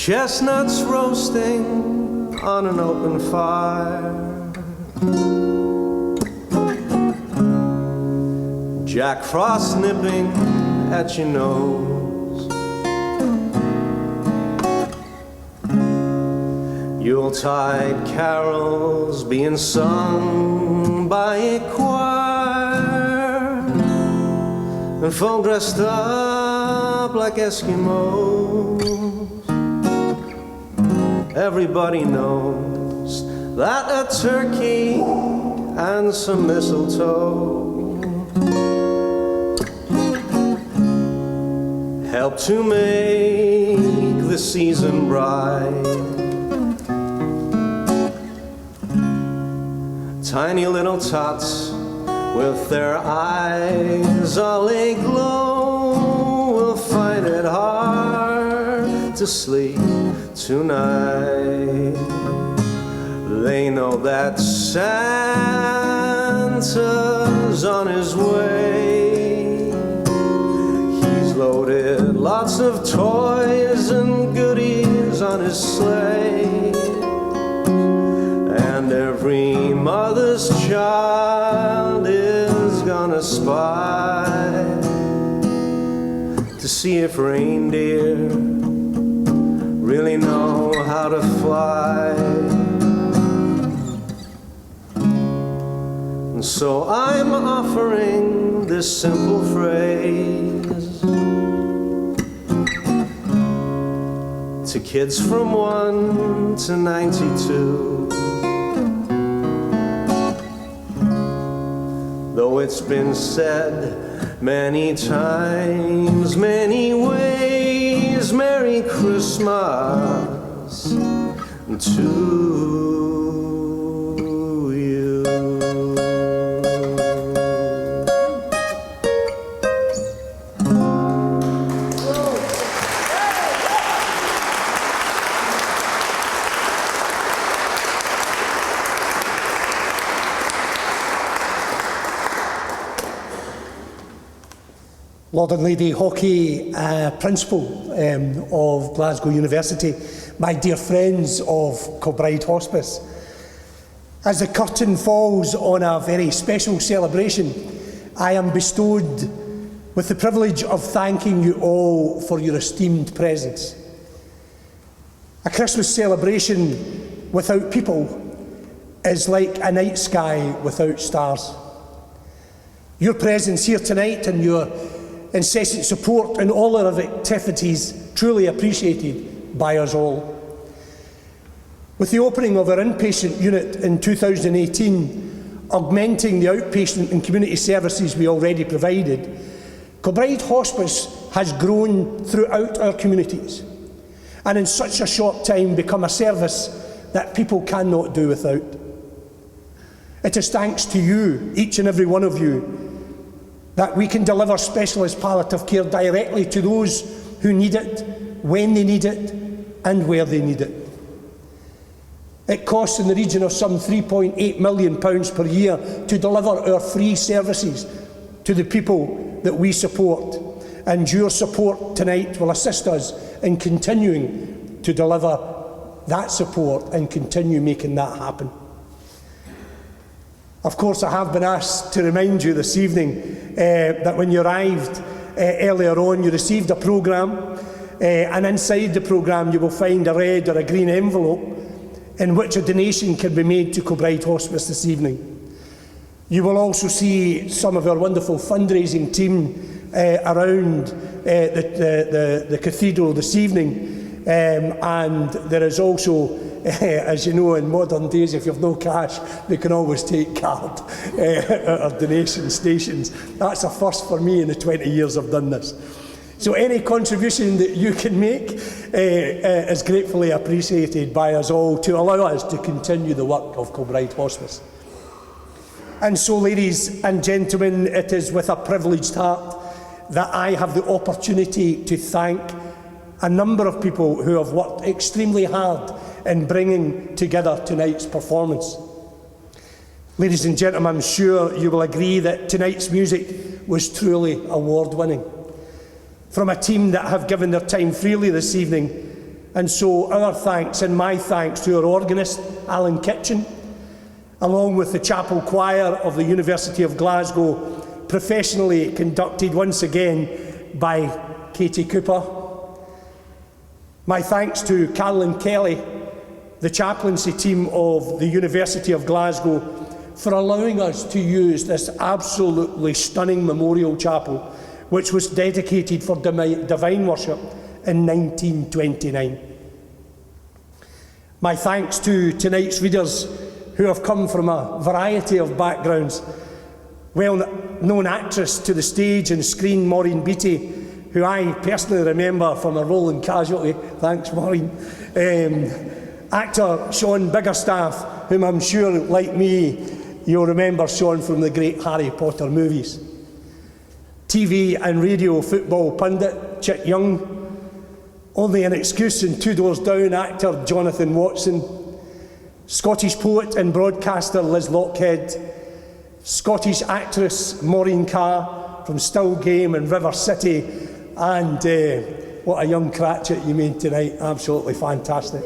chestnuts roasting on an open fire, Jack Frost nipping at your nose, Yuletide carols being sung by a choir, and folk dressed up like Eskimos. Everybody knows that a turkey and some mistletoe help to make the season bright. Tiny little tots with their eyes all aglow will find it hard to sleep tonight. They know that Santa's on his way. He's loaded lots of toys and goodies on his sleigh, and every mother's child is gonna spy to see if reindeer really know how to fly. And so I'm offering this simple phrase to kids from 1 to 92. Though it's been said many times, many ways, Merry Christmas to you. Lord and Lady Hockey Principal of Glasgow University, my dear friends of Kilbryde Hospice. As the curtain falls on a very special celebration, I am bestowed with the privilege of thanking you all for your esteemed presence. A Christmas celebration without people is like a night sky without stars. Your presence here tonight and your incessant support in all our activities truly appreciated by us all. With the opening of our inpatient unit in 2018, augmenting the outpatient and community services we already provided, Kilbryde Hospice has grown throughout our communities and in such a short time become a service that people cannot do without. It is thanks to you, each and every one of you, that we can deliver specialist palliative care directly to those who need it, when they need it, and where they need it. It costs in the region of some £3.8 million per year to deliver our free services to the people that we support, and your support tonight will assist us in continuing to deliver that support and continue making that happen. Of course, I have been asked to remind you this evening that when you arrived earlier on, you received a programme, and inside the programme you will find a red or a green envelope in which a donation can be made to Kilbryde Hospice this evening. You will also see some of our wonderful fundraising team around the cathedral this evening, and there is also, as you know, in modern days, if you have no cash, they can always take card at donation stations. That's a first for me in the 20 years I've done this. So any contribution that you can make is gratefully appreciated by us all to allow us to continue the work of Kilbryde Hospice. And so, ladies and gentlemen, it is with a privileged heart that I have the opportunity to thank a number of people who have worked extremely hard in bringing together tonight's performance. Ladies and gentlemen, I'm sure you will agree that tonight's music was truly award-winning. From a team that have given their time freely this evening, and so our thanks and my thanks to our organist, Alan Kitchen, along with the chapel choir of the University of Glasgow, professionally conducted once again by Katy Cooper. My thanks to Carolyn Kelly, the chaplaincy team of the University of Glasgow, for allowing us to use this absolutely stunning memorial chapel, which was dedicated for divine worship in 1929. My thanks to tonight's readers who have come from a variety of backgrounds. Well-known actress to the stage and screen, Maureen Beattie, who I personally remember from a role in Casualty. Thanks, Maureen. Actor Sean Biggerstaff, whom I'm sure, like me, you'll remember Sean from the great Harry Potter movies. TV and radio football pundit Chick Young, Only an Excuse and Two Doors Down actor Jonathon Watson, Scottish poet and broadcaster Liz Lochhead, Scottish actress Maureen Carr from Still Game and River City, and what a young Cratchit you made tonight, absolutely fantastic.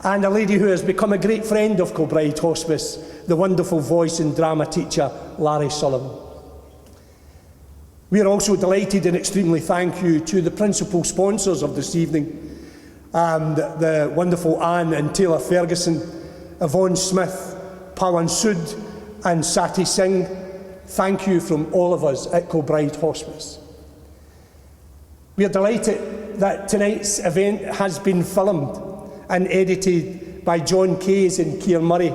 And a lady who has become a great friend of Kilbryde Hospice, the wonderful voice and drama teacher Larry Sullivan. We are also delighted and extremely thank you to the principal sponsors of this evening, and the wonderful Anne and Taylor Ferguson, Yvonne Smith, Pawan Sood and Sati Singh. Thank you from all of us at Kilbryde Hospice. We are delighted that tonight's event has been filmed and edited by John Case and Keir Murray.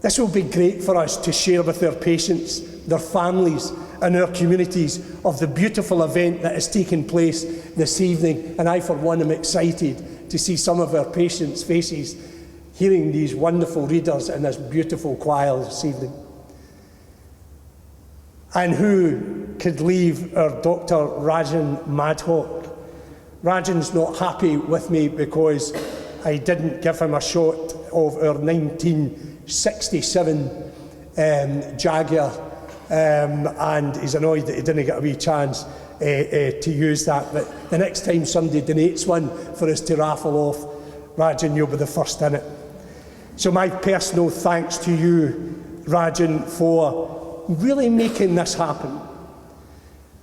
This will be great for us to share with our patients, their families and our communities of the beautiful event that has taken place this evening, and I for one am excited to see some of our patients' faces hearing these wonderful readers and this beautiful choir this evening. And who could leave our Dr Rajan Madhawk? Rajan's not happy with me because I didn't give him a shot of our 1967 Jaguar and he's annoyed that he didn't get a wee chance to use that. But the next time somebody donates one for us to raffle off, Rajan, you'll be the first in it. So my personal thanks to you, Rajan, for really making this happen.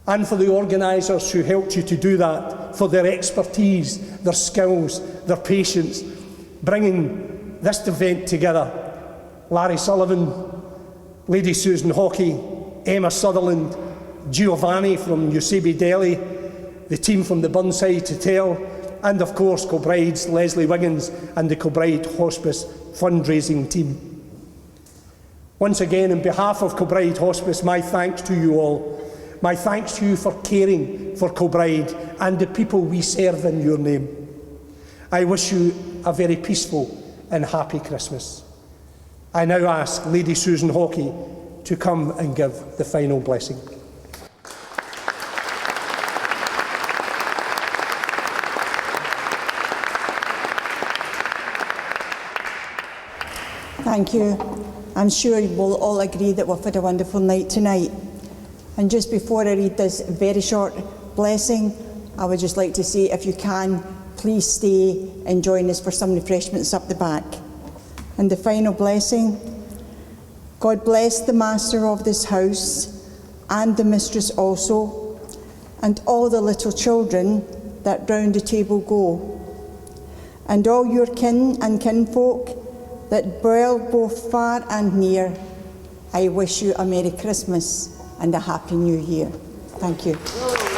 And for the organisers who helped you to do that, for their expertise, their skills, their patience, bringing this event together. Larry Sullivan, Lady Susan Hockey, Emma Sutherland, Giovanni from UCB Delhi, the team from the Burnside Hotel, and of course Kilbryde's Leslie Wiggins and the Kilbryde Hospice fundraising team. Once again, on behalf of Kilbryde Hospice, my thanks to you all. My thanks to you for caring for Kilbryde and the people we serve in your name. I wish you a very peaceful and happy Christmas. I now ask Lady Susan Hockey to come and give the final blessing. Thank you. I'm sure you will all agree that we've had a wonderful night tonight. And just before I read this very short blessing, I would just like to say, if you can, please stay and join us for some refreshments up the back. And the final blessing: God bless the master of this house and the mistress also, and all the little children that round the table go, and all your kin and kinfolk that dwell both far and near. I wish you a Merry Christmas and a Happy New Year. Thank you. Oh,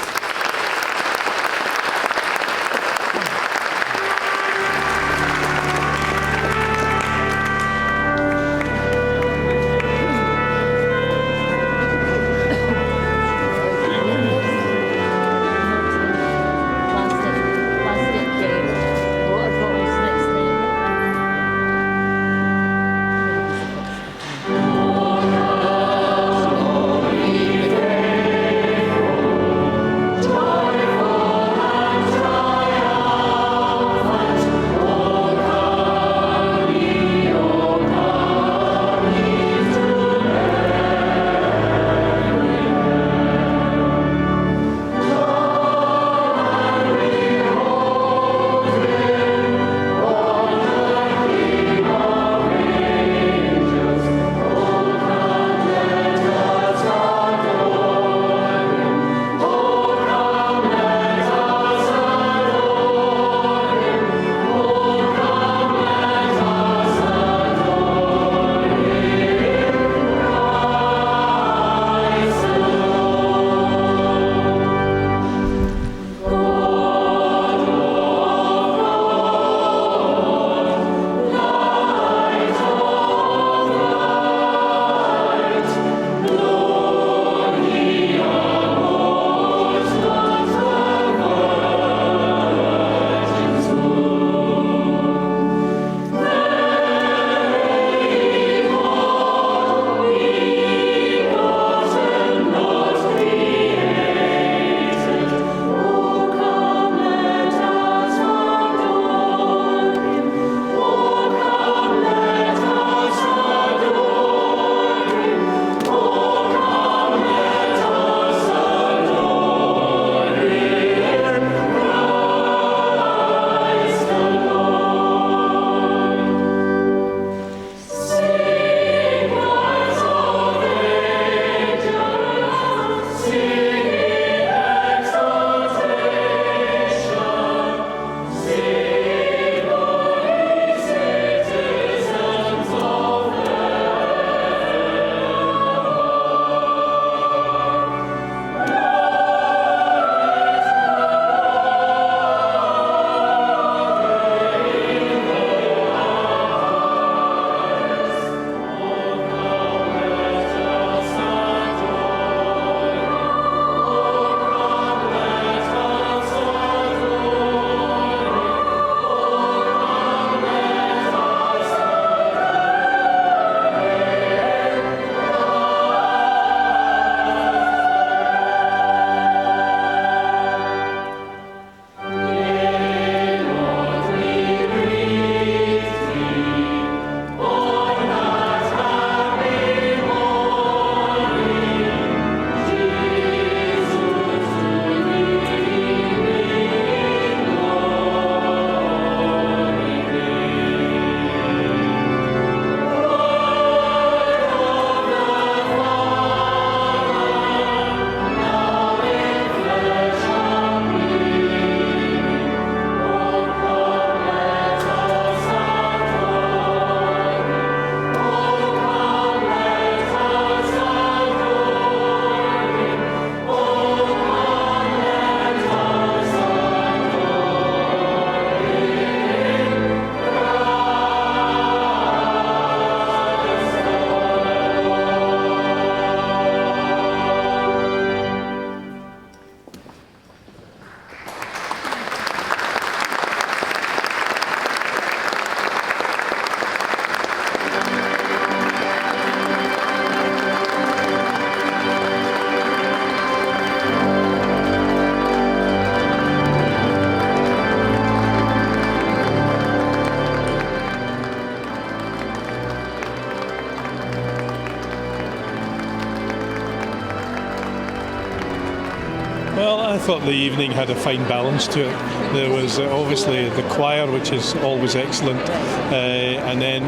I thought the evening had a fine balance to it. There was obviously the choir, which is always excellent, and then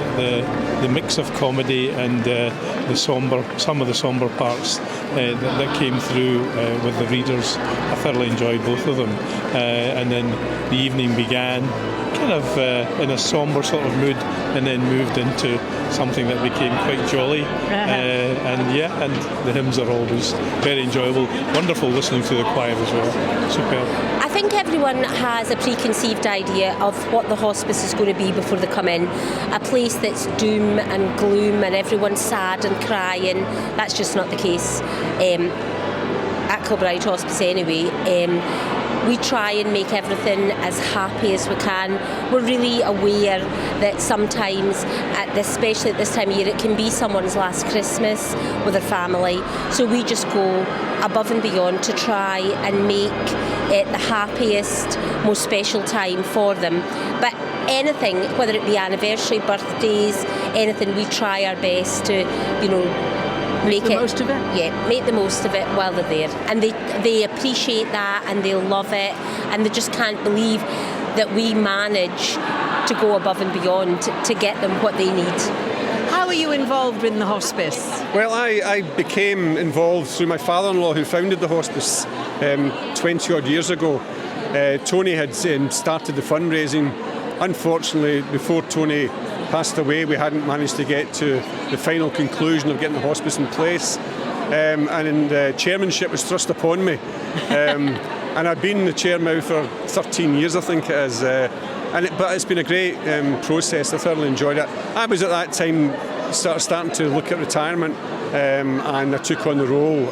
the mix of comedy and some of the sombre parts that came through with the readers. I thoroughly enjoyed both of them. And then the evening began kind of in a sombre sort of mood, and then moved into something that became quite jolly. And the hymns are always very enjoyable. Wonderful listening to the choir as well. Superb. I think everyone has a preconceived idea of what the hospice is going to be before they come in. A place that's doom and gloom and everyone's sad and crying. That's just not the case at Kilbryde Hospice anyway. We try and make everything as happy as we can. We're really aware that sometimes, especially at this time of year, it can be someone's last Christmas with their family. So we just go above and beyond to try and make it the happiest, most special time for them. But anything, whether it be anniversary, birthdays, anything, we try our best to, make the most of it? Yeah, make the most of it while they're there. And they appreciate that, and they love it, and they just can't believe that we manage to go above and beyond to get them what they need. How are you involved in the hospice? Well, I became involved through my father-in-law, who founded the hospice 20 odd years ago. Tony had started the fundraising. Unfortunately, before Tony passed away, we hadn't managed to get to the final conclusion of getting the hospice in place, and the chairmanship was thrust upon me, and I've been the chair now for 13 years, I think it is, but it's been a great process. I thoroughly enjoyed it. I was at that time starting to look at retirement, and I took on the role,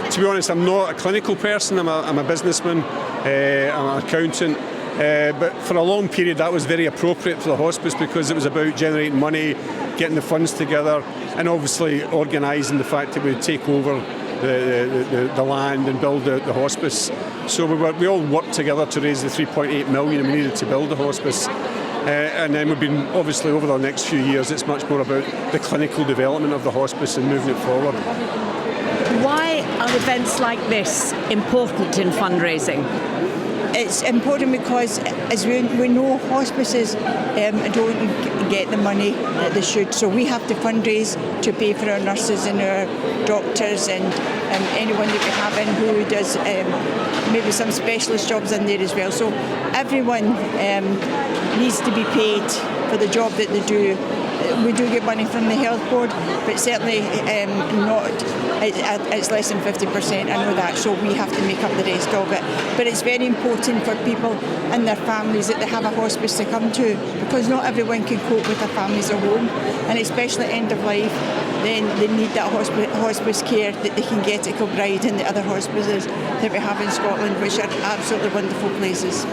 to be honest, I'm not a clinical person. I'm a businessman, I'm an accountant. But for a long period that was very appropriate for the hospice, because it was about generating money, getting the funds together, and obviously organising the fact that we would take over the land and build the hospice. So we all worked together to raise the 3.8 million we needed to build the hospice. And then we've been, obviously, over the next few years, it's much more about the clinical development of the hospice and moving it forward. Why are events like this important in fundraising? It's important because, as we know, hospices don't get the money that they should, so we have to fundraise to pay for our nurses and our doctors and anyone that we have in who does maybe some specialist jobs in there as well. So everyone needs to be paid for the job that they do. We do get money from the health board, but certainly not. It's less than 50%. I know that, so we have to make up the rest of it. But it's very important for people and their families that they have a hospice to come to, because not everyone can cope with their families at home, and especially at end of life, then they need that hospice care that they can get at Kilbryde and the other hospices that we have in Scotland, which are absolutely wonderful places.